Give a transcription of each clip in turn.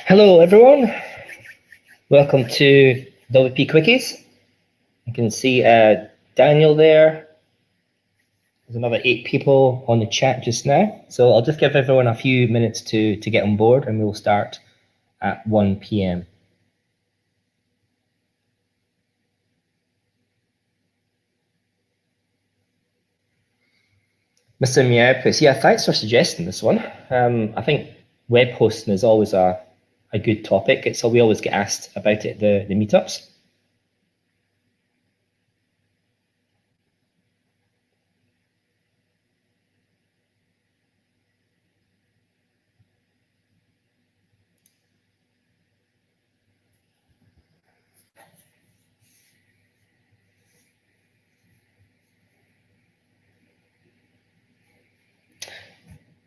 Hello everyone, welcome to WP Quickies. You can see Daniel there. There's another 8 people on the chat just now. So I'll just give everyone a few minutes to get on board and we'll start at 1 p.m. Mr. Meowpuss, yeah, thanks for suggesting this one. I think web hosting is always a good topic. We always get asked about it at the meetups.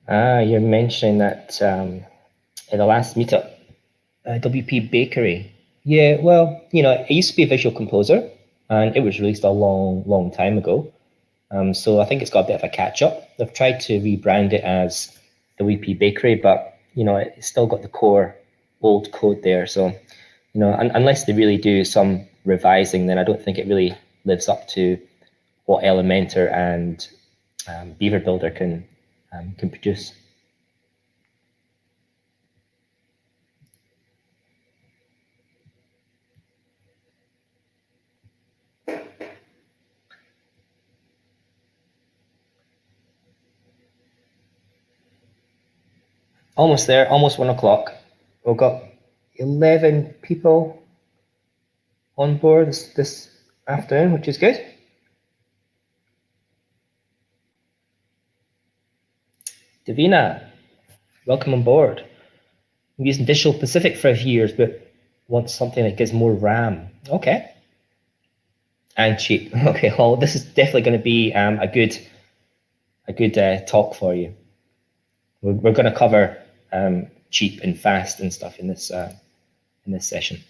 You're mentioning that in the last meetup, WP Bakery. Yeah, well, it used to be a visual composer, and it was released a long time ago. So I think it's got a bit of a catch-up. They've tried to rebrand it as WP Bakery, but it's still got the core old code there. So unless they really do some revising, then I don't think it really lives up to what Elementor and Beaver Builder can produce. Almost there, almost 1 o'clock. We've got 11 people on board this afternoon, which is good. Davina, welcome on board. I'm using Visual Pacific for a few years, but want something that gives more RAM. Okay. And cheap. Okay, well, this is definitely going to be a good talk for you. We're going to cover cheap and fast and stuff in this session.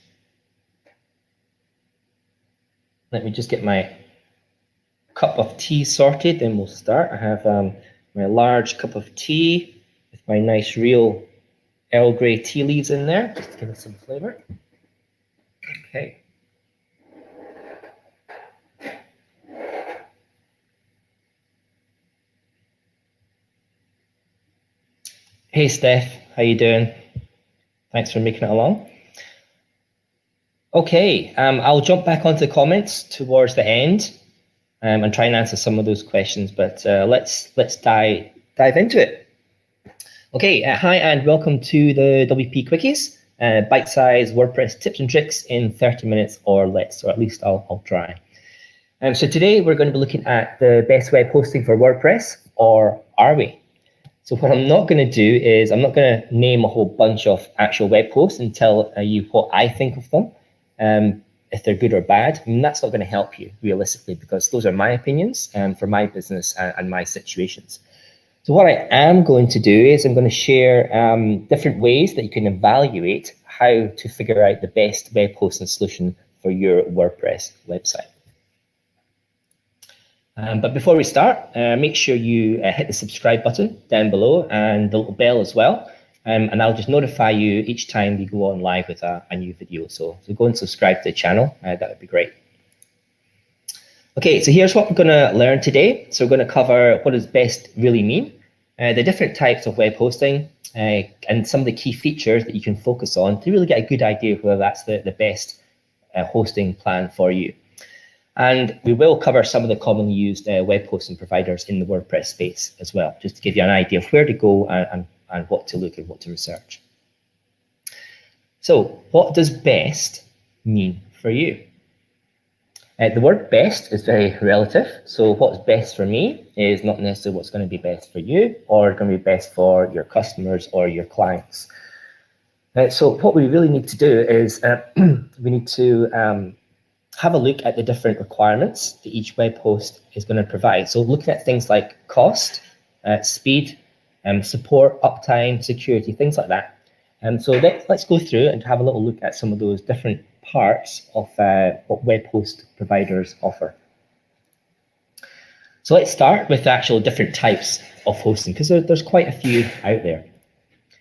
Let me just get my cup of tea sorted, then we'll start. I have my large cup of tea with my nice real Earl Grey tea leaves in there, just to give it some flavor. Okay. Hey Steph, how you doing? Thanks for making it along. Okay, I'll jump back onto the comments towards the end and try and answer some of those questions, but let's dive into it. Okay, hi and welcome to the WP Quickies, bite-sized WordPress tips and tricks in 30 minutes or less, or at least I'll try. So today we're going to be looking at the best web hosting for WordPress, or are we? So what I'm not going to do is I'm not going to name a whole bunch of actual web hosts and tell you what I think of them, if they're good or bad. I mean, that's not going to help you realistically, because those are my opinions for my business and my situations. So what I am going to do is I'm going to share different ways that you can evaluate how to figure out the best web hosting solution for your WordPress website. But before we start, make sure you hit the subscribe button down below and the little bell as well. And I'll just notify you each time we go on live with a new video. So go and subscribe to the channel. That would be great. Okay, so here's what we're going to learn today. So we're going to cover what does best really mean, the different types of web hosting, and some of the key features that you can focus on to really get a good idea of whether that's the best hosting plan for you. And we will cover some of the commonly used web hosting providers in the WordPress space as well, just to give you an idea of where to go and what to look and what to research. So what does best mean for you? The word best is very relative. So what's best for me is not necessarily what's going to be best for you or going to be best for your customers or your clients. So what we really need to do is we need to have a look at the different requirements that each web host is going to provide. So looking at things like cost, speed, support, uptime, security, things like that. So let's go through and have a little look at some of those different parts of what web host providers offer. So let's start with the actual different types of hosting, because there's quite a few out there.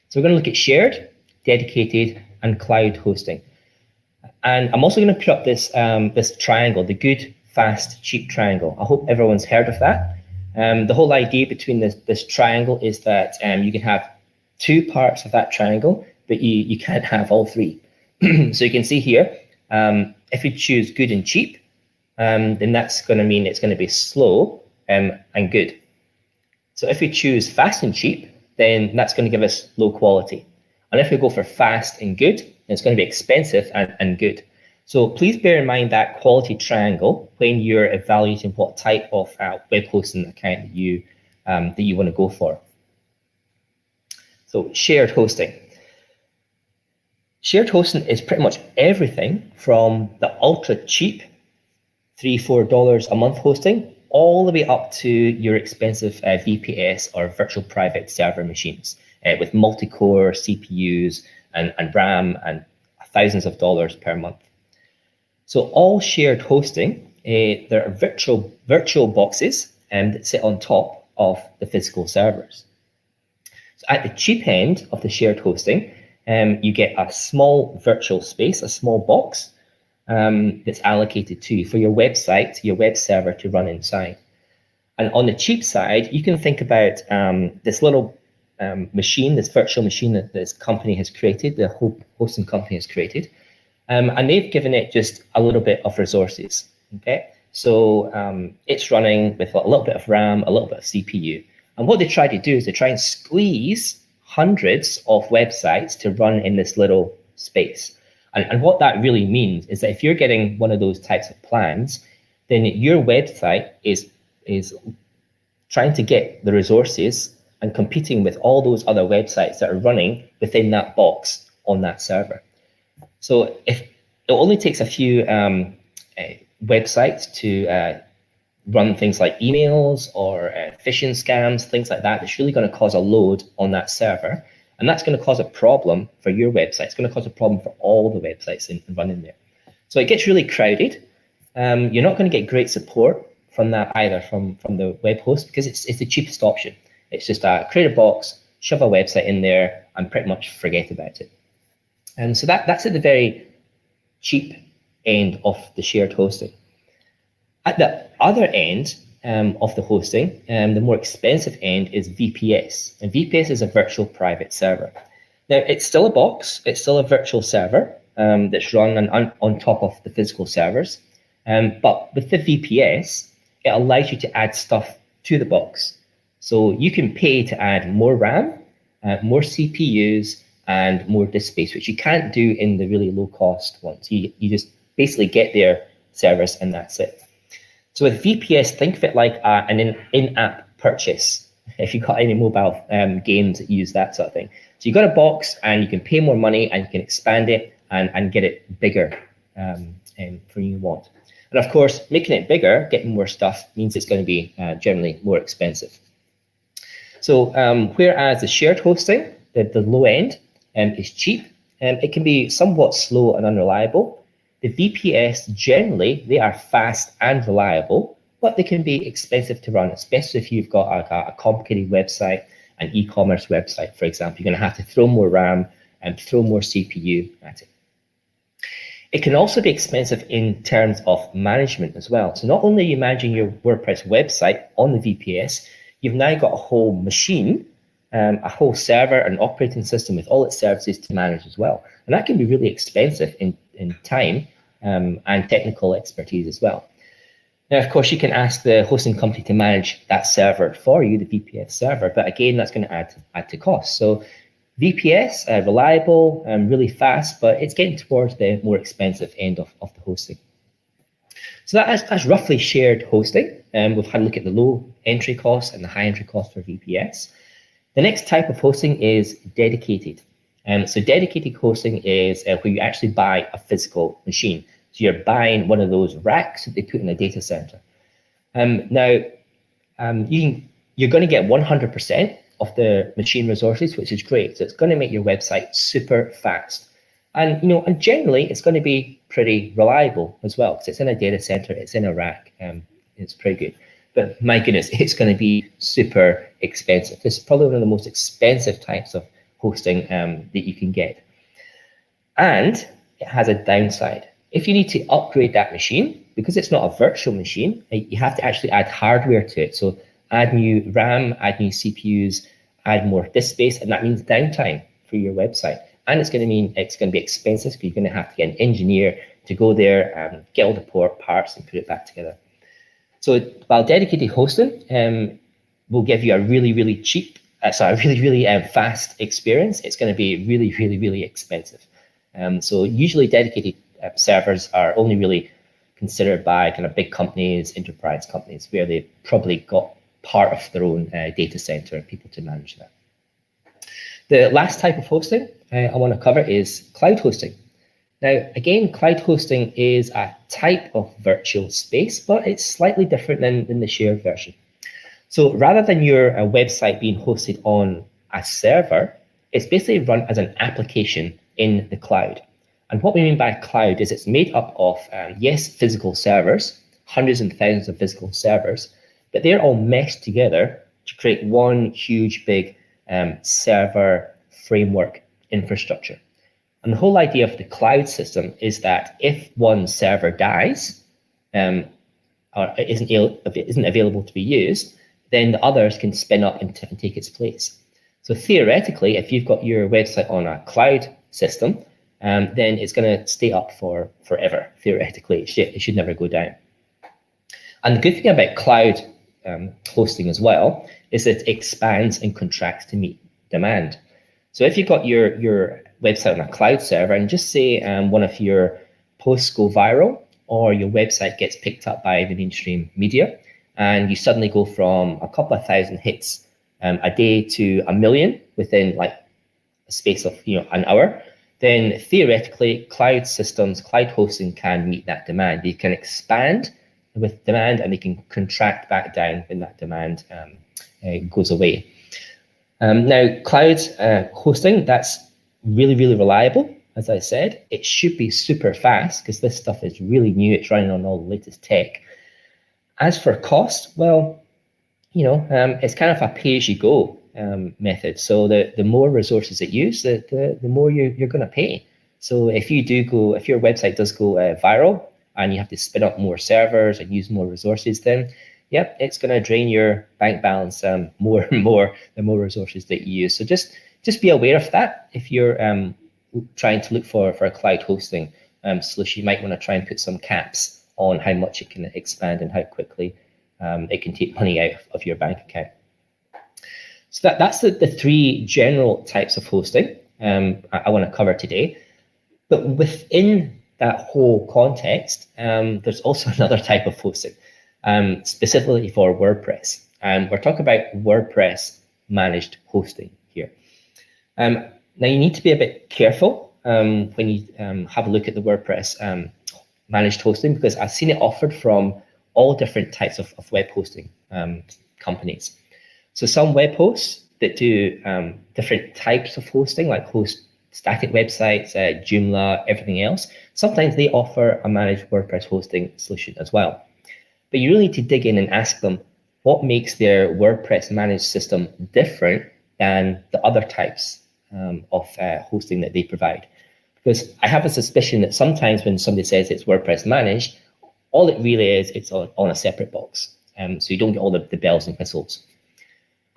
So we're going to look at shared, dedicated, and cloud hosting. And I'm also going to put up this this triangle, the good, fast, cheap triangle. I hope everyone's heard of that. The whole idea between this triangle is that you can have two parts of that triangle, but you can't have all three. So you can see here, if you choose good and cheap, then that's going to mean it's going to be slow and good. So if we choose fast and cheap, then that's going to give us low quality. And if we go for fast and good, it's going to be expensive and good. So please bear in mind that quality triangle when you're evaluating what type of web hosting account that you want to go for. So shared hosting. Shared hosting is pretty much everything from the ultra cheap $3-4 a month hosting all the way up to your expensive VPS or virtual private server machines with multi-core CPUs and RAM and thousands of dollars per month. So all shared hosting, there are virtual boxes that sit on top of the physical servers. So at the cheap end of the shared hosting, you get a small virtual space, a small box that's allocated to you for your website, your web server to run inside. And on the cheap side, you can think about this little machine, this virtual machine that this company has created, the hosting company has created, and they've given it just a little bit of resources. Okay, so it's running with a little bit of RAM, a little bit of CPU, and what they try to do is they try and squeeze hundreds of websites to run in this little space. And what that really means is that if you're getting one of those types of plans, then your website is trying to get the resources and competing with all those other websites that are running within that box on that server. So if it only takes a few websites to run things like emails or phishing scams, things like that, it's really going to cause a load on that server. And that's going to cause a problem for your website. It's going to cause a problem for all the websites running there. So it gets really crowded. You're not going to get great support from that either from the web host because it's the cheapest option. It's just create a box, shove a website in there, and pretty much forget about it. And so that's at the very cheap end of the shared hosting. At the other end of the hosting, the more expensive end is VPS. And VPS is a virtual private server. Now, it's still a box. It's still a virtual server that's run on top of the physical servers. But with the VPS, it allows you to add stuff to the box. So you can pay to add more RAM, more CPUs, and more disk space, which you can't do in the really low-cost ones. You just basically get their service and that's it. So with VPS, think of it like an in-app purchase, if you've got any mobile games that use that sort of thing. So you've got a box and you can pay more money and you can expand it and get it bigger for you want. And of course, making it bigger, getting more stuff, means it's going to be generally more expensive. So whereas the shared hosting, the low end, is cheap, it can be somewhat slow and unreliable. The VPS, generally, they are fast and reliable, but they can be expensive to run, especially if you've got a complicated website, an e-commerce website, for example. You're going to have to throw more RAM and throw more CPU at it. It can also be expensive in terms of management as well. So not only are you managing your WordPress website on the VPS, you've now got a whole machine, a whole server, an operating system with all its services to manage as well. And that can be really expensive in time and technical expertise as well. Now, of course, you can ask the hosting company to manage that server for you, the VPS server, but again, that's going to add to cost. So VPS, reliable and really fast, but it's getting towards the more expensive end of the hosting. So that's roughly shared hosting. We've had a look at the low entry cost and the high entry cost for VPS. The next type of hosting is dedicated. So dedicated hosting is where you actually buy a physical machine. So you're buying one of those racks that they put in a data center. Now, you're going to get 100% of the machine resources, which is great. So it's going to make your website super fast. And and generally it's going to be pretty reliable as well, because it's in a data center, it's in a rack, it's pretty good. But my goodness, it's going to be super expensive. This is probably one of the most expensive types of hosting that you can get. And it has a downside. If you need to upgrade that machine, because it's not a virtual machine, you have to actually add hardware to it. So add new RAM, add new CPUs, add more disk space, and that means downtime for your website. And it's going to mean it's going to be expensive because you're going to have to get an engineer to go there, get all the parts and put it back together. So while dedicated hosting will give you a really cheap, really fast experience, it's going to be really expensive. So usually dedicated servers are only really considered by kind of big companies, enterprise companies, where they've probably got part of their own data center and people to manage that. The last type of hosting I want to cover is cloud hosting. Now, again, cloud hosting is a type of virtual space, but it's slightly different than the shared version. So rather than your website being hosted on a server, it's basically run as an application in the cloud. And what we mean by cloud is it's made up of, yes, physical servers, hundreds and thousands of physical servers, but they're all meshed together to create one huge big server framework infrastructure. And the whole idea of the cloud system is that if one server dies or isn't available to be used, then the others can spin up and take its place. So theoretically, if you've got your website on a cloud system, then it's going to stay up forever. Theoretically, it should never go down. And the good thing about cloud hosting as well is that it expands and contracts to meet demand. So if you've got your website on a cloud server, and just say one of your posts go viral, or your website gets picked up by the mainstream media, and you suddenly go from a couple of thousand hits a day to 1 million within like a space of an hour, then theoretically cloud systems, cloud hosting can meet that demand. They can expand with demand and they can contract back down when that demand goes away. Now, cloud hosting, that's really reliable. As I said, it should be super fast because this stuff is really new. It's running on all the latest tech. As for cost, well, it's kind of a pay-as-you-go method. So the more resources it uses, the more you're going to pay. So if your website does go viral and you have to spin up more servers and use more resources, then yep, it's going to drain your bank balance more and more the more resources that you use. So just be aware of that. If you're trying to look for a cloud hosting solution, you might want to try and put some caps on how much it can expand and how quickly it can take money out of your bank account. So that's the three general types of hosting I want to cover today. But within that whole context, there's also another type of hosting, specifically for WordPress. We're talking about WordPress managed hosting here. Now you need to be a bit careful when you have a look at the WordPress managed hosting, because I've seen it offered from all different types of web hosting companies. So some web hosts that do different types of hosting, like host static websites, Joomla, everything else, sometimes they offer a managed WordPress hosting solution as well. But you really need to dig in and ask them what makes their WordPress managed system different than the other types of hosting that they provide. Because I have a suspicion that sometimes when somebody says it's WordPress managed, all it really is, it's on a separate box. So you don't get all the bells and whistles.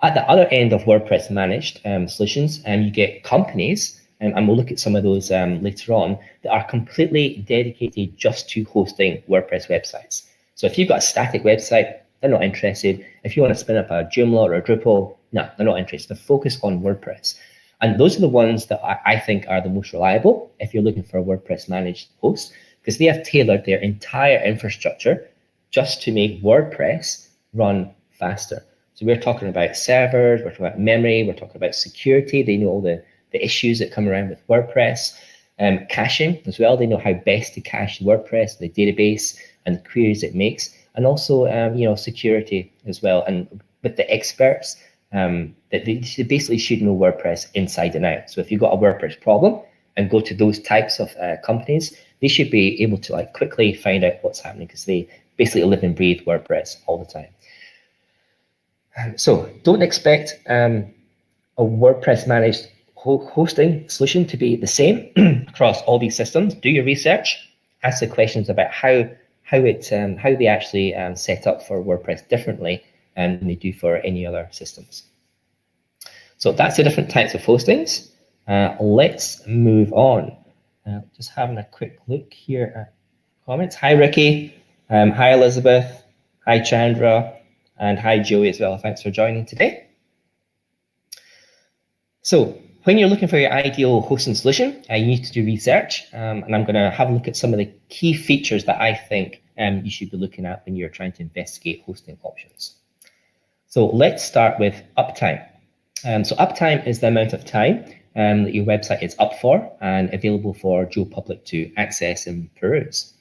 At the other end of WordPress managed solutions, you get companies, and we'll look at some of those later on, that are completely dedicated just to hosting WordPress websites. So if you've got a static website, they're not interested. If you want to spin up a Joomla or a Drupal, no, they're not interested. They focus on WordPress. And those are the ones that I think are the most reliable if you're looking for a WordPress managed host, because they have tailored their entire infrastructure just to make WordPress run faster. So we're talking about servers, we're talking about memory, we're talking about security. They know all the issues that come around with WordPress, caching as well. They know how best to cache WordPress, the database, and the queries it makes, and also security as well. And with the experts, that they basically should know WordPress inside and out. So if you've got a WordPress problem and go to those types of companies, they should be able to quickly find out what's happening, because they basically live and breathe WordPress all the time. So don't expect a WordPress managed hosting solution to be the same across all these systems. Do your research, ask the questions about how they actually set up for WordPress differently than they do for any other systems. So that's the different types of hostings. Let's move on. Just having a quick look here at comments. Hi, Ricky. Hi, Elizabeth. Hi, Chandra. And hi, Joey as well. Thanks for joining today. So when you're looking for your ideal hosting solution, you need to do research. And I'm going to have a look at some of the key features that I think you should be looking at when you're trying to investigate hosting options. So let's start with uptime. So uptime is the amount of time that your website is up for and available for Joe Public to access and peruse.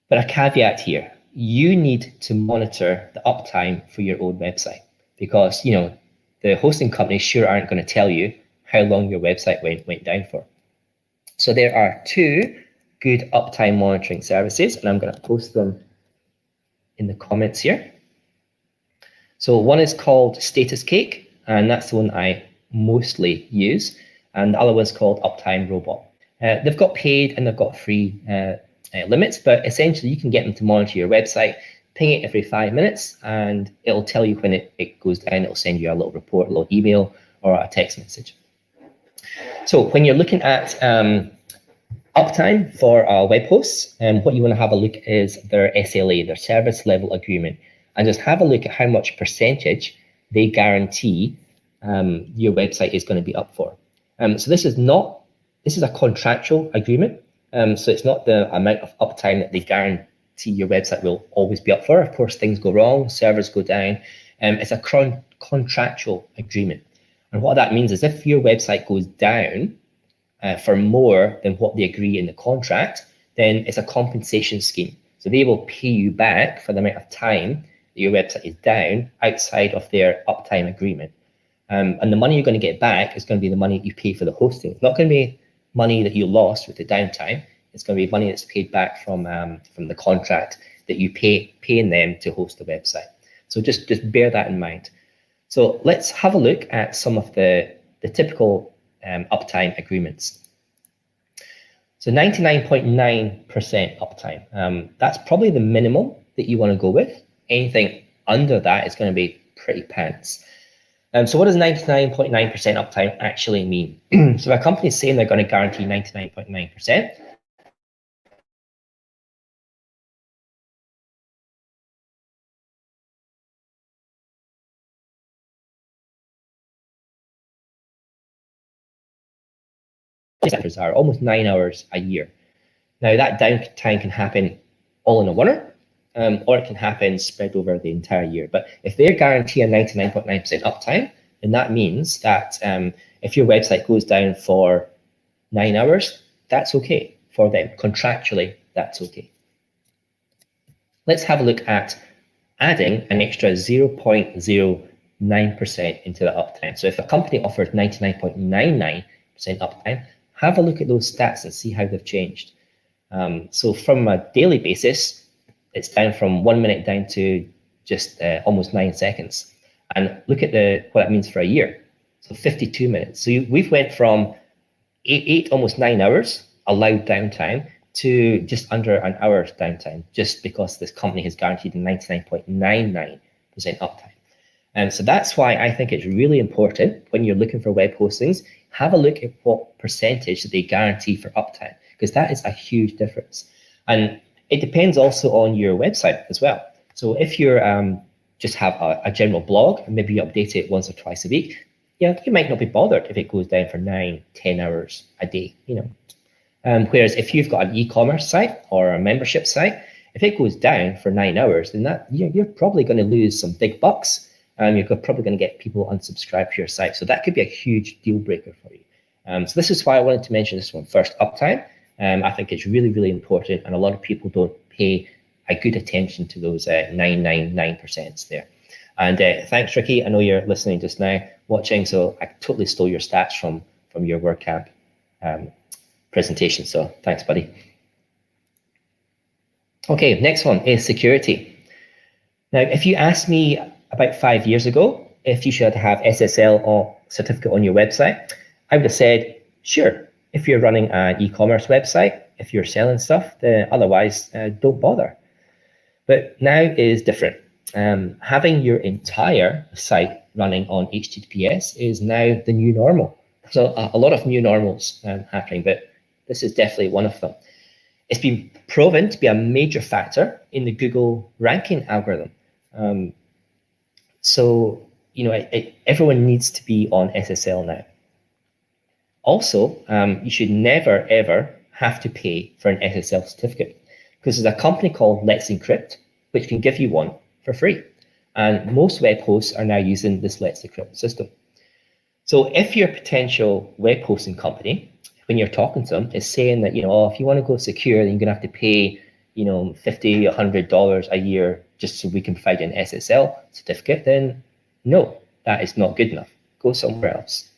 But a caveat here, you need to monitor the uptime for your own website, because the hosting companies sure aren't going to tell you how long your website went down for. So there are two good uptime monitoring services, and I'm going to post them in the comments here. So one is called Status Cake, and that's the one I mostly use, and the other one's called Uptime Robot. They've got paid and they've got free limits, but essentially you can get them to monitor your website, ping it every 5 minutes, and it'll tell you when it goes down. It'll send you a little report, a little email, or a text message. So when you're looking at uptime for web hosts, what you want to have a look is their SLA, their service level agreement, and just have a look at how much percentage they guarantee your website is going to be up for. So this is a contractual agreement. So it's not the amount of uptime that they guarantee your website will always be up for. Of course, things go wrong, servers go down. It's a contractual agreement. And what that means is if your website goes down for more than what they agree in the contract, then it's a compensation scheme. So they will pay you back for the amount of time that your website is down outside of their uptime agreement. And the money you're going to get back is going to be the money you pay for the hosting. It's not going to be money that you lost with the downtime. It's going to be money that's paid back from the contract that you paying them to host the website. So just bear that in mind. So let's have a look at some of the typical uptime agreements. So 99.9% uptime. That's probably the minimum that you want to go with. Anything under that is going to be pretty pants. So what does 99.9% uptime actually mean? So a company is saying they're going to guarantee 99.9%. Are almost 9 hours a year. Now that downtime can happen all in a winter, or it can happen spread over the entire year. But if they're guaranteeing 99.9% uptime, then that means that if your website goes down for 9 hours, that's okay for them. Contractually, that's okay. Let's have a look at adding an extra 0.09% into the uptime. So if a company offers 99.99% uptime, have a look at those stats and see how they've changed. So from a daily basis, it's down from 1 minute down to just almost 9 seconds. And look at what that means for a year. So 52 minutes. So we've went from eight almost 9 hours allowed downtime to just under an hour's downtime, just because this company has guaranteed 99.99% uptime. And so that's why I think it's really important when you're looking for web hostings, have a look at what percentage that they guarantee for uptime, because that is a huge difference. And it depends also on your website as well. So if you're just have a general blog and maybe you update it once or twice a week, you might not be bothered if it goes down for 9, 10 hours a day, Whereas if you've got an e-commerce site or a membership site, if it goes down for 9 hours, then you're probably going to lose some big bucks. You're probably going to get people unsubscribe to your site. So that could be a huge deal breaker for you. So this is why I wanted to mention this one first, uptime. I think it's really, really important, and a lot of people don't pay a good attention to those 999% there. And thanks, Ricky. I know you're listening just now, watching, so I totally stole your stats from your WordCamp presentation. So thanks, buddy. Okay, next one is security. Now, if you asked me about 5 years ago if you should have SSL or certificate on your website, I would have said, sure, if you're running an e-commerce website, if you're selling stuff, then otherwise don't bother. But now is different. Having your entire site running on HTTPS is now the new normal. So a lot of new normals happening, but this is definitely one of them. It's been proven to be a major factor in the Google ranking algorithm. So, everyone needs to be on SSL now. Also, you should never, ever have to pay for an SSL certificate, because there's a company called Let's Encrypt, which can give you one for free. And most web hosts are now using this Let's Encrypt system. So if your potential web hosting company, when you're talking to them, is saying that, if you want to go secure, then you're going to have to pay, $50, $100 a year just so we can provide an SSL certificate, then no, that is not good enough. Go somewhere else.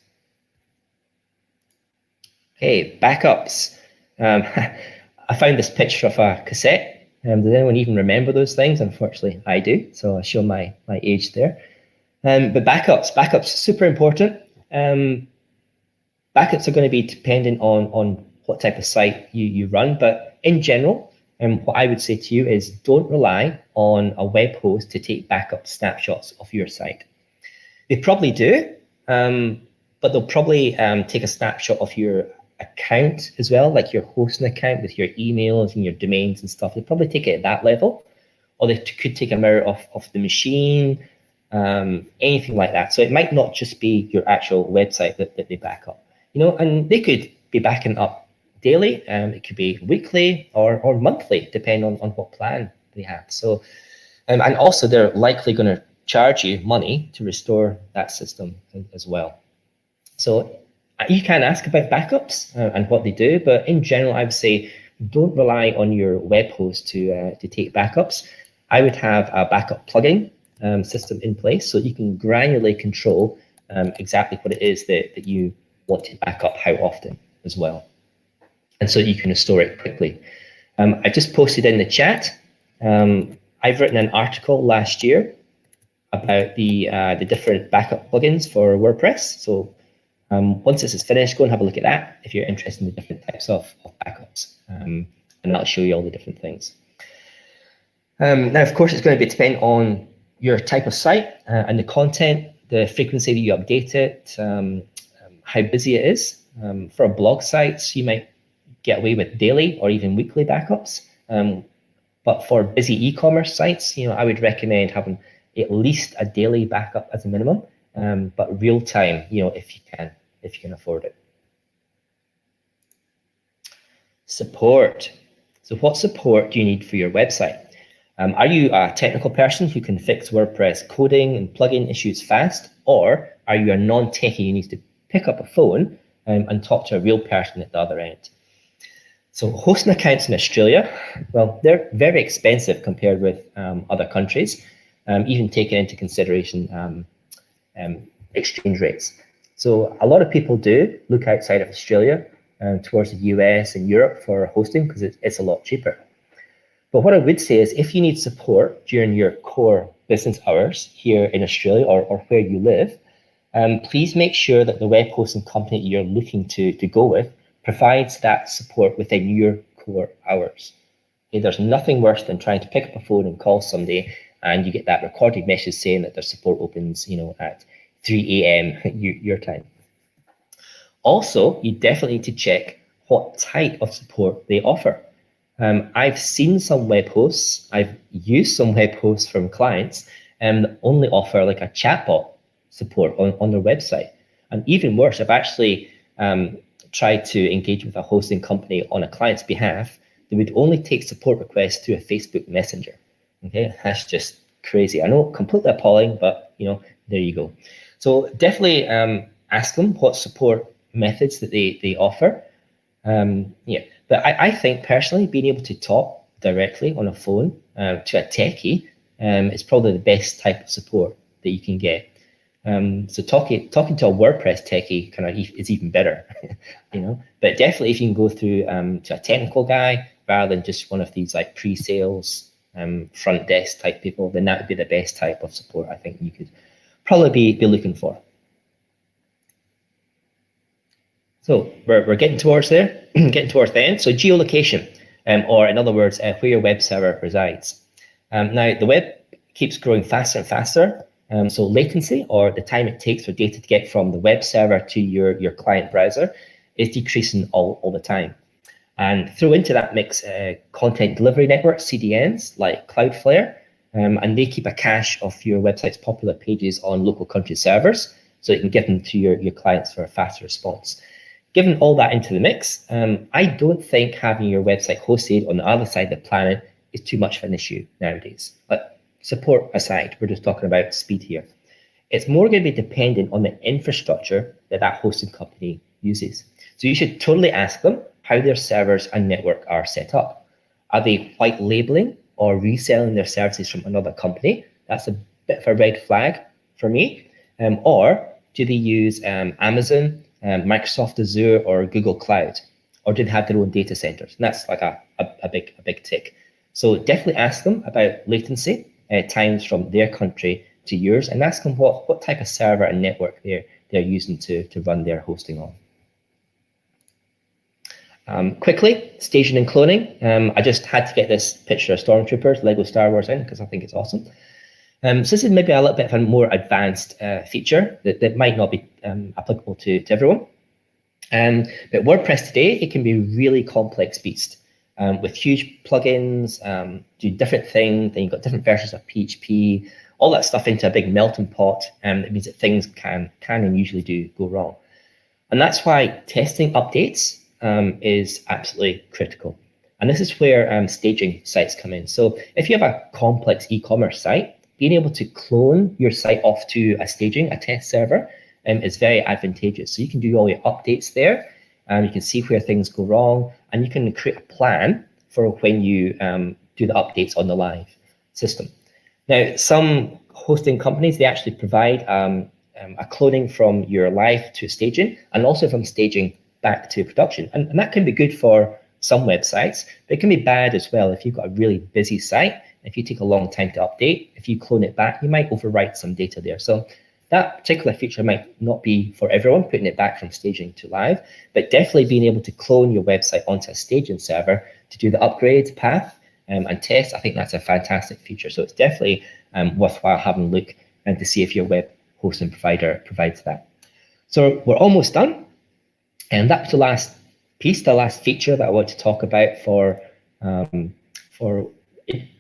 Okay, backups. I found this picture of a cassette. Does anyone even remember those things? Unfortunately, I do. So I show my age there. But backups, super important. Backups are going to be dependent on what type of site you run. But in general, what I would say to you is don't rely on a web host to take backup snapshots of your site. They probably do, but they'll probably take a snapshot of your account as well, like your hosting account with your emails and your domains and stuff. They probably take it at that level, or they could take a mirror of the machine, anything like that. So it might not just be your actual website that they back up, and they could be backing up daily, it could be weekly or monthly, depending on what plan they have. So, and also they're likely going to charge you money to restore that system as well. So you can ask about backups and what they do, but in general, I would say don't rely on your web host to take backups. I would have a backup plugin system in place so you can granularly control exactly what it is that you want to back up, how often as well. And so you can restore it quickly. I just posted in the chat, I've written an article last year about the different backup plugins for WordPress. So once this is finished, go and have a look at that if you're interested in the different types of backups. And that'll show you all the different things. Now, of course, it's going to be dependent on your type of site and the content, the frequency that you update it, how busy it is. For blog sites, you might get away with daily or even weekly backups. But for busy e-commerce sites, I would recommend having at least a daily backup as a minimum, but real time, if you can afford it. Support. So what support do you need for your website? Are you a technical person who can fix WordPress coding and plugin issues fast, or are you a non-techie who needs to pick up a phone and talk to a real person at the other end? So hosting accounts in Australia, well, they're very expensive compared with other countries, even taking into consideration exchange rates. So a lot of people do look outside of Australia towards the US and Europe for hosting because it's a lot cheaper. But what I would say is if you need support during your core business hours here in Australia or where you live, please make sure that the web hosting company you're looking to go with provides that support within your core hours. Okay, there's nothing worse than trying to pick up a phone and call somebody and you get that recorded message saying that their support opens, at 3 a.m. your time. Also, you definitely need to check what type of support they offer. I've seen some web hosts, I've used some web hosts from clients that only offer like a chatbot support on their website. And even worse, I've actually tried to engage with a hosting company on a client's behalf. They would only take support requests through a Facebook Messenger. Okay, that's just crazy. I know, completely appalling, but there you go. So definitely ask them what support methods that they offer. But I think personally being able to talk directly on a phone to a techie is probably the best type of support that you can get. So talking to a WordPress techie is even better, But definitely if you can go through to a technical guy rather than just one of these like pre-sales front desk type people, then that would be the best type of support I think you could probably be looking for. So we're getting towards there, getting towards the end. So geolocation, or in other words, where your web server resides. Now the web keeps growing faster and faster. So latency, or the time it takes for data to get from the web server to your client browser, is decreasing all the time. And throw into that mix content delivery networks, CDNs, like Cloudflare, and they keep a cache of your website's popular pages on local country servers, so you can get them to your clients for a faster response. Given all that into the mix, I don't think having your website hosted on the other side of the planet is too much of an issue nowadays. But support aside, we're just talking about speed here. It's more going to be dependent on the infrastructure that hosting company uses. So you should totally ask them how their servers and network are set up. Are they white labeling or reselling their services from another company? That's a bit of a red flag for me. Or do they use Amazon, Microsoft Azure, or Google Cloud? Or do they have their own data centers? And that's like a big tick. So definitely ask them about latency, times from their country to yours, and ask them what type of server and network they're using to run their hosting on. Quickly, staging and cloning. I just had to get this picture of Stormtroopers, Lego Star Wars in, because I think it's awesome. So this is maybe a little bit of a more advanced feature that might not be applicable to everyone. But WordPress today, it can be a really complex beast with huge plugins, do different things, then you've got different versions of PHP, all that stuff into a big melting pot, and it means that things can and usually do go wrong. And that's why testing updates is absolutely critical. And this is where staging sites come in. So if you have a complex e-commerce site, being able to clone your site off to a test server is very advantageous. So you can do all your updates there, and you can see where things go wrong, and you can create a plan for when you do the updates on the live system. Now, some hosting companies, they actually provide a cloning from your live to staging, and also from staging back to production. And that can be good for some websites, but it can be bad as well if you've got a really busy site. If you take a long time to update, if you clone it back, you might overwrite some data there. So that particular feature might not be for everyone, putting it back from staging to live, but definitely being able to clone your website onto a staging server to do the upgrade path and test, I think that's a fantastic feature. So it's definitely worthwhile having a look and to see if your web hosting provider provides that. So we're almost done. And that's the last piece, the last feature that I want to talk about for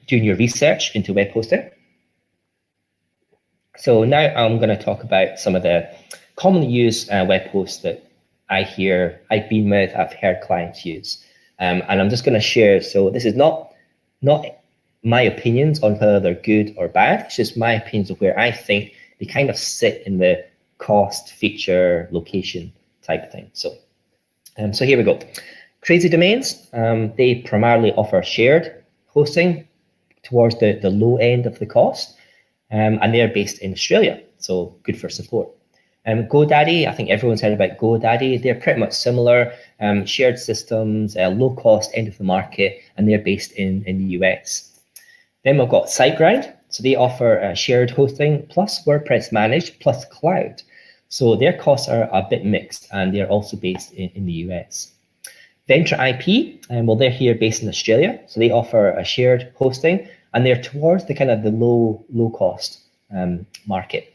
doing your research into web hosting. So now I'm going to talk about some of the commonly used web hosts that I've been with, I've heard clients use. And I'm just going to share, so this is not my opinions on whether they're good or bad, it's just my opinions of where I think they kind of sit in the cost, feature, location type thing. So here we go. Crazy Domains, they primarily offer shared hosting towards the low end of the cost, and they're based in Australia, so good for support. GoDaddy, I think everyone's heard about GoDaddy. They're pretty much similar, shared systems, low cost, end of the market, and they're based in the US. Then we've got SiteGround, so they offer shared hosting plus WordPress managed plus cloud. So their costs are a bit mixed, and they're also based in the US. Venture IP, well, they're here based in Australia, so they offer a shared hosting, and they're towards the kind of the low cost market.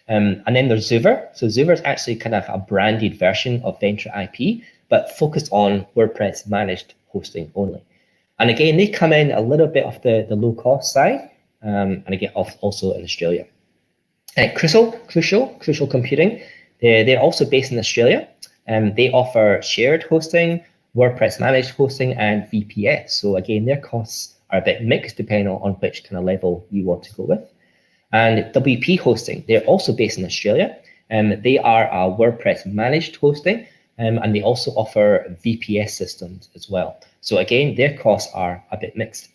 And then there's Zuver. So Zuver is actually kind of a branded version of Venture IP, but focused on WordPress managed hosting only. And again, they come in a little bit of the low cost side, and again, also in Australia. Crucial Computing, they're also based in Australia. They offer shared hosting, WordPress managed hosting, and VPS. So again, their costs are a bit mixed depending on which kind of level you want to go with. And WP Hosting, they're also based in Australia. They are a WordPress managed hosting, and they also offer VPS systems as well. So again, their costs are a bit mixed.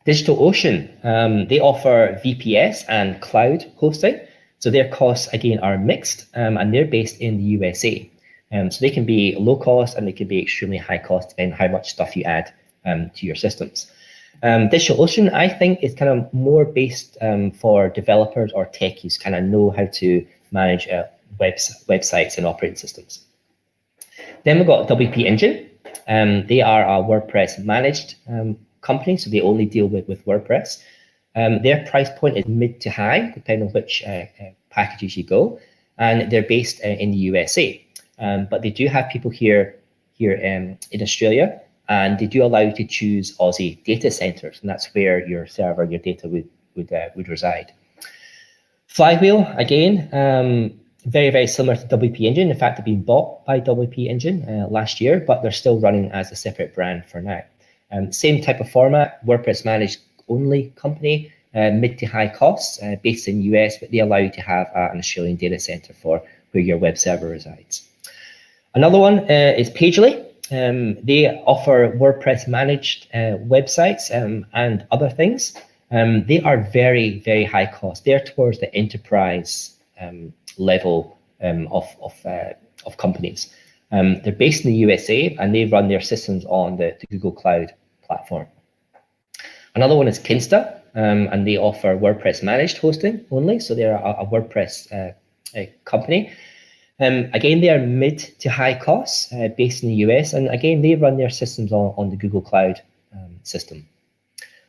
DigitalOcean, they offer VPS and cloud hosting. So their costs, again, are mixed, and they're based in the USA. So they can be low cost and they can be extremely high cost depending on how much stuff you add to your systems. DigitalOcean, I think, is kind of more based for developers or techies kind of know how to manage websites and operating systems. Then we've got WP Engine. They are a WordPress managed company, so they only deal with WordPress. Their price point is mid to high, depending on which packages you go, and they're based in the USA. But they do have people here in Australia, and they do allow you to choose Aussie data centers, and that's where your server, your data would reside. Flywheel, again, very, very similar to WP Engine. In fact, they've been bought by WP Engine last year, but they're still running as a separate brand for now. Same type of format, WordPress managed only company, mid to high costs, based in the US, but they allow you to have an Australian data center for where your web server resides. Another one is Pagely. They offer WordPress managed websites and other things. They are very, very high cost. They're towards the enterprise level of companies. They're based in the USA, and they run their systems on the Google Cloud platform. Another one is Kinsta, and they offer WordPress managed hosting only, so they're a WordPress company. Again, they are mid to high costs, based in the US, and again, they run their systems on the Google Cloud system.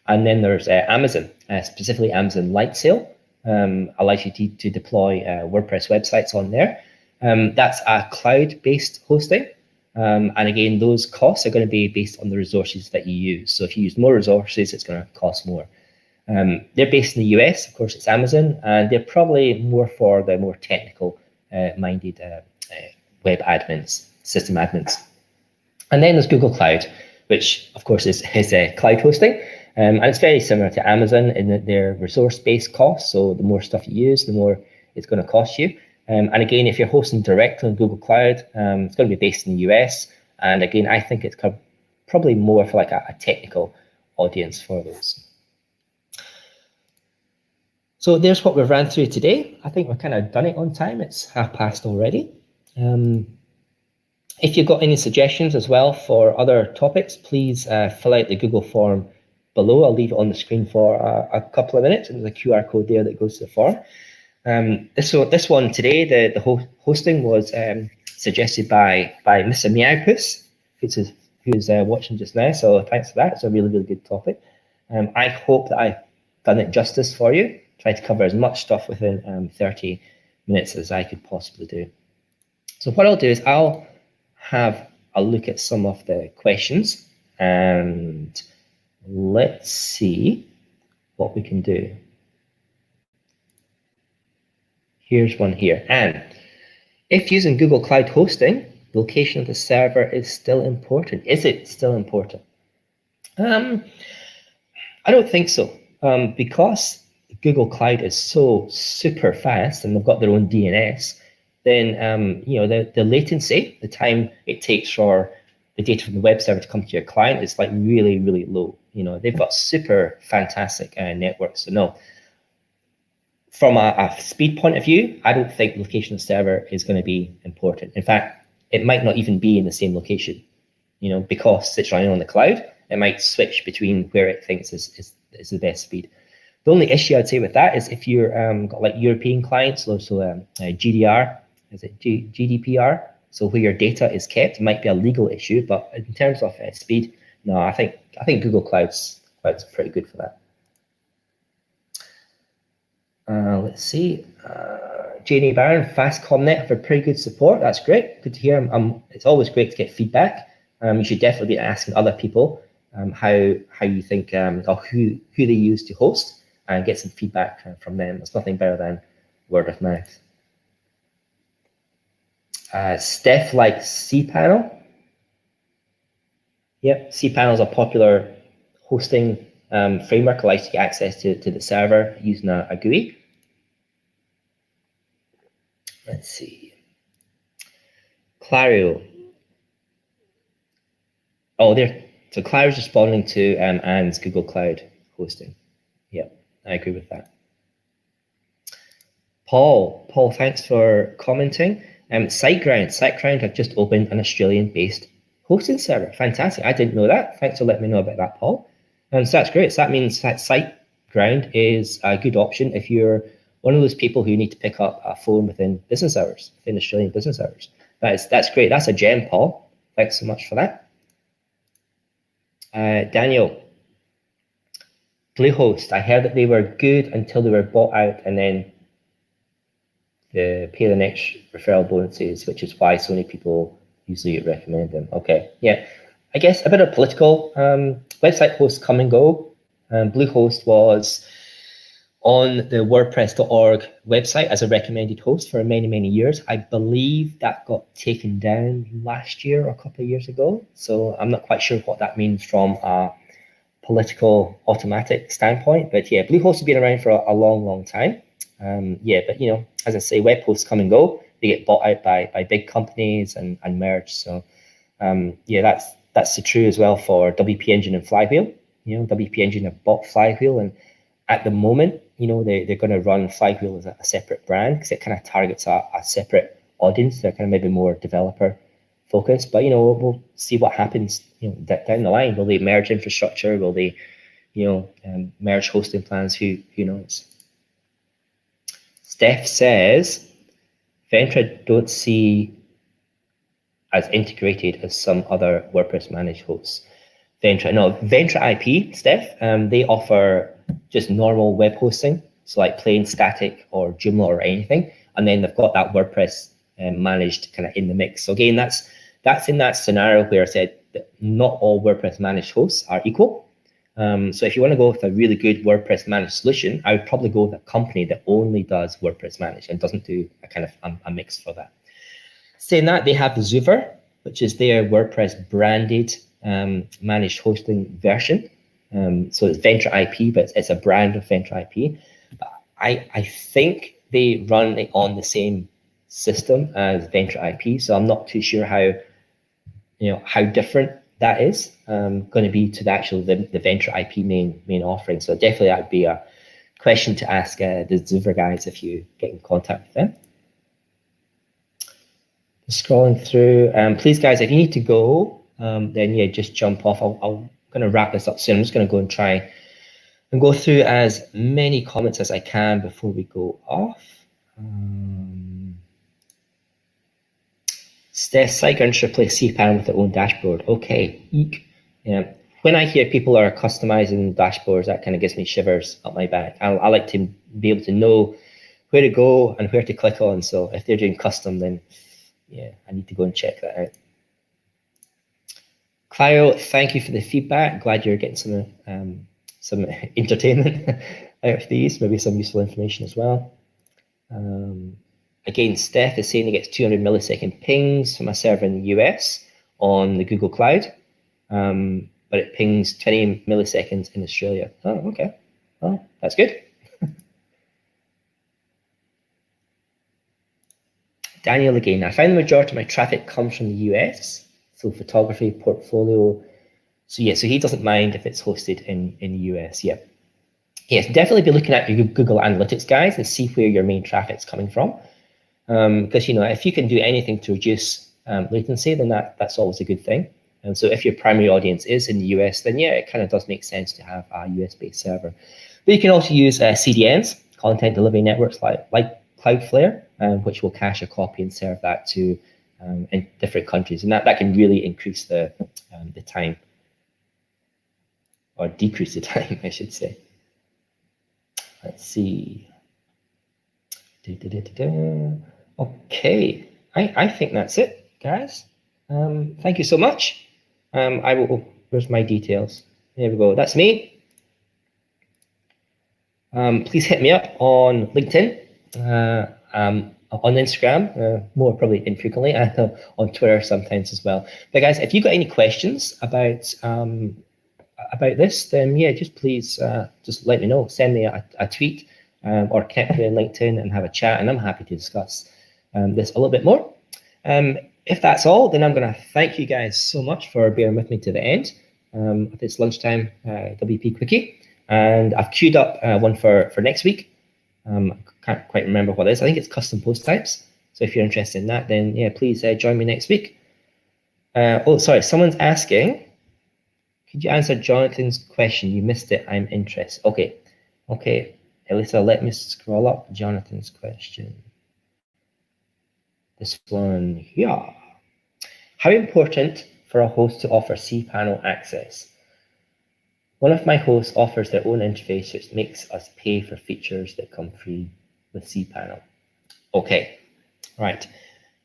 And then there's Amazon, specifically Amazon Lightsail, allows you to deploy WordPress websites on there. That's a cloud-based hosting. And again, those costs are going to be based on the resources that you use. So if you use more resources, it's going to cost more. They're based in the US, of course, it's Amazon, and they're probably more for the more technical minded web admins, system admins. And then there's Google Cloud, which of course is cloud hosting. And it's very similar to Amazon in that they're resource-based costs. So the more stuff you use, the more it's going to cost you. And again, if you're hosting directly on Google Cloud, it's going to be based in the US. And again, I think it's probably more for like a technical audience for those. So there's what we've ran through today. I think we've kind of done it on time. It's past already. If you've got any suggestions as well for other topics, please fill out the Google form below. I'll leave it on the screen for a couple of minutes. And there's a QR code there that goes to the form. This one today, the hosting was suggested by Mr. Meowpuss, who's watching just now. So thanks for that. It's a really, really good topic. I hope that I've done it justice for you. Try to cover as much stuff within 30 minutes as I could possibly do. So what I'll do is I'll have a look at some of the questions and let's see what we can do. Here's one here. And if using Google Cloud hosting, location of the server is still important. Is it still important? I don't think so, because Google Cloud is so super fast and they've got their own DNS, then the latency, the time it takes for the data from the web server to come to your client is like really, really low. They've got super fantastic networks. So no, from a speed point of view, I don't think location of server is going to be important. In fact, it might not even be in the same location, because it's running on the cloud. It might switch between where it thinks is the best speed. The only issue I'd say with that is if you're got like European clients, so GDR, is it GDPR? So where your data is kept, it might be a legal issue, but in terms of speed, no, I think Google Cloud's pretty good for that. Let's see, Janie Barron, Fastcomnet for pretty good support. That's great, good to hear. It's always great to get feedback. You should definitely be asking other people how you think or who they use to host, and get some feedback from them. There's nothing better than word of mouth. Steph likes cPanel. Yep, cPanel is a popular hosting framework, allows you to get access to the server using a GUI. Let's see. Clario. Oh, so Clario's responding to Anne's Google Cloud hosting. Yep, I agree with that. Paul, thanks for commenting. SiteGround have just opened an Australian-based hosting server. Fantastic, I didn't know that. Thanks for letting me know about that, Paul. So that's great. So that means that SiteGround is a good option if you're one of those people who need to pick up a phone within business hours, within Australian business hours. That's great. That's a gem, Paul. Thanks so much for that. Daniel, Bluehost. I heard that they were good until they were bought out, and then the pay the next referral bonuses, which is why so many people usually recommend them. Okay, yeah. I guess a bit of political. Website hosts come and go. Bluehost was on the WordPress.org website as a recommended host for many, many years. I believe that got taken down last year or a couple of years ago. So I'm not quite sure what that means from a political automatic standpoint. But yeah, Bluehost has been around for a long, long time. Yeah, but you know, as I say, web hosts come and go. They get bought out by big companies and merged. So yeah, that's true as well for WP Engine and Flywheel. You know, WP Engine have bought Flywheel, and at the moment, you know, they're going to run Flywheel as a separate brand because it kind of targets a separate audience. They're kind of maybe more developer focused, but you know, we'll see what happens. You know, down the line, will they merge infrastructure? Will they, you know, merge hosting plans? Who knows? Steph says, Ventra don't see as integrated as some other WordPress managed hosts. Ventra IP, Steph, they offer just normal web hosting, so like plain static or Joomla or anything, and then they've got that WordPress managed kind of in the mix. So again, that's in that scenario where I said that not all WordPress managed hosts are equal. So if you want to go with a really good WordPress managed solution, I would probably go with a company that only does WordPress managed and doesn't do a kind of a mix for that. Saying that, they have the Zuver, which is their WordPress branded managed hosting version. So it's Ventra IP, but it's a brand of Ventra IP. I think they run it on the same system as Ventra IP, so I'm not too sure how different that is going to be to the actual the Ventra IP main offering. So definitely that would be a question to ask the Zuver guys if you get in contact with them. Scrolling through, please guys, if you need to go, then yeah, just jump off. I'm going to wrap this up soon. I'm just going to go and try and go through as many comments as I can before we go off. Steph, SiteGround should replace cPanel with their own dashboard. Okay, eek. Yeah. When I hear people are customizing dashboards, that kind of gives me shivers up my back. I like to be able to know where to go and where to click on. So if they're doing custom, then yeah, I need to go and check that out. Clio, thank you for the feedback. Glad you're getting some entertainment out of these, maybe some useful information as well. Again, Steph is saying he gets 200 millisecond pings from a server in the US on the Google Cloud, but it pings 20 milliseconds in Australia. Oh, okay. Oh, that's good. Daniel again, I find the majority of my traffic comes from the US, so photography, portfolio. So yeah, so he doesn't mind if it's hosted in the US, yeah. Yes, definitely be looking at your Google Analytics, guys, and see where your main traffic's coming from. Because, you know, if you can do anything to reduce latency, then that's always a good thing. And so if your primary audience is in the US, then yeah, it kind of does make sense to have a US-based server. But you can also use CDNs, content delivery networks like Cloudflare, which will cache a copy and serve that to in different countries. And that can really increase the time, or decrease the time, I should say. Let's see. Okay, I think that's it, guys. Thank you so much. Where's my details? There we go. That's me. Please hit me up on LinkedIn, on Instagram, more probably infrequently, and on Twitter sometimes as well. But guys, if you've got any questions about this, then yeah, just please just let me know. Send me a tweet or connect me on LinkedIn and have a chat, and I'm happy to discuss this a little bit more. If that's all, then I'm going to thank you guys so much for bearing with me to the end of this lunchtime WP Quickie. And I've queued up one for next week. I can't quite remember what it is. I think it's custom post types. So if you're interested in that, then yeah, please join me next week. Oh, sorry, someone's asking, could you answer Jonathan's question? You missed it. I'm interested. Okay. Elisa, let me scroll up Jonathan's question. This one here. How important for a host to offer cPanel access? One of my hosts offers their own interface, which makes us pay for features that come free with cPanel. Okay, right.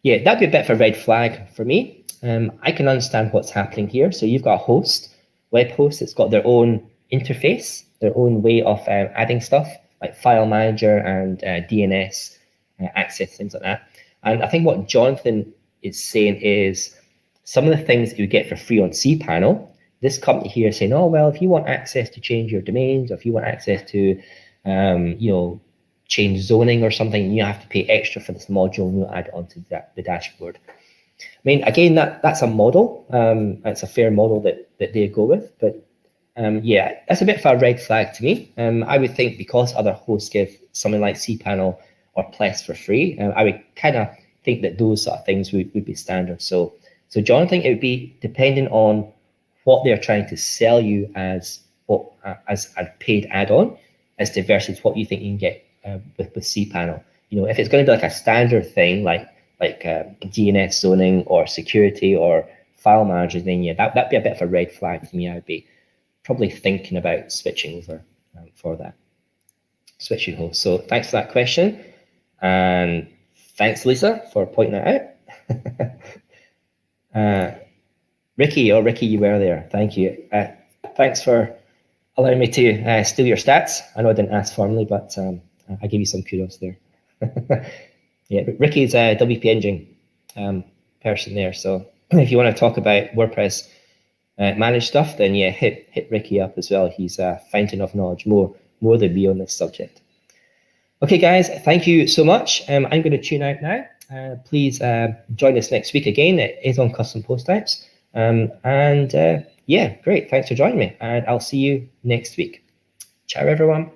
Yeah, that'd be a bit of a red flag for me. I can understand what's happening here. So you've got a host, web host, that's got their own interface, their own way of adding stuff, like file manager and DNS access, things like that. And I think what Jonathan is saying is some of the things that you get for free on cPanel, this company here is saying, oh, well, if you want access to change your domains, or if you want access to, change zoning or something, you have to pay extra for this module and you'll add it onto the dashboard. I mean, again, that's a model. It's a fair model that they go with, but yeah, that's a bit of a red flag to me. I would think because other hosts give something like cPanel or Pless for free, I would kind of think that those sort of things would be standard. So John, I think it would be depending on what they're trying to sell you as a paid add-on, as to versus what you think you can get with cPanel. You know, if it's going to be like a standard thing, like DNS zoning or security or file manager, then yeah, that'd be a bit of a red flag to me. I'd be probably thinking about switching over for that switching host. So thanks for that question, and thanks Lisa for pointing that out. Ricky, you were there. Thank you. Thanks for allowing me to steal your stats. I know I didn't ask formally, but I give you some kudos there. Yeah, Ricky's a WP Engine person there. So if you want to talk about WordPress managed stuff, then yeah, hit Ricky up as well. He's a fountain of knowledge, more than me on this subject. Okay, guys, thank you so much. I'm going to tune out now. Please join us next week again. It is on custom post types. Yeah, great. Thanks for joining me, and I'll see you next week. Ciao, everyone.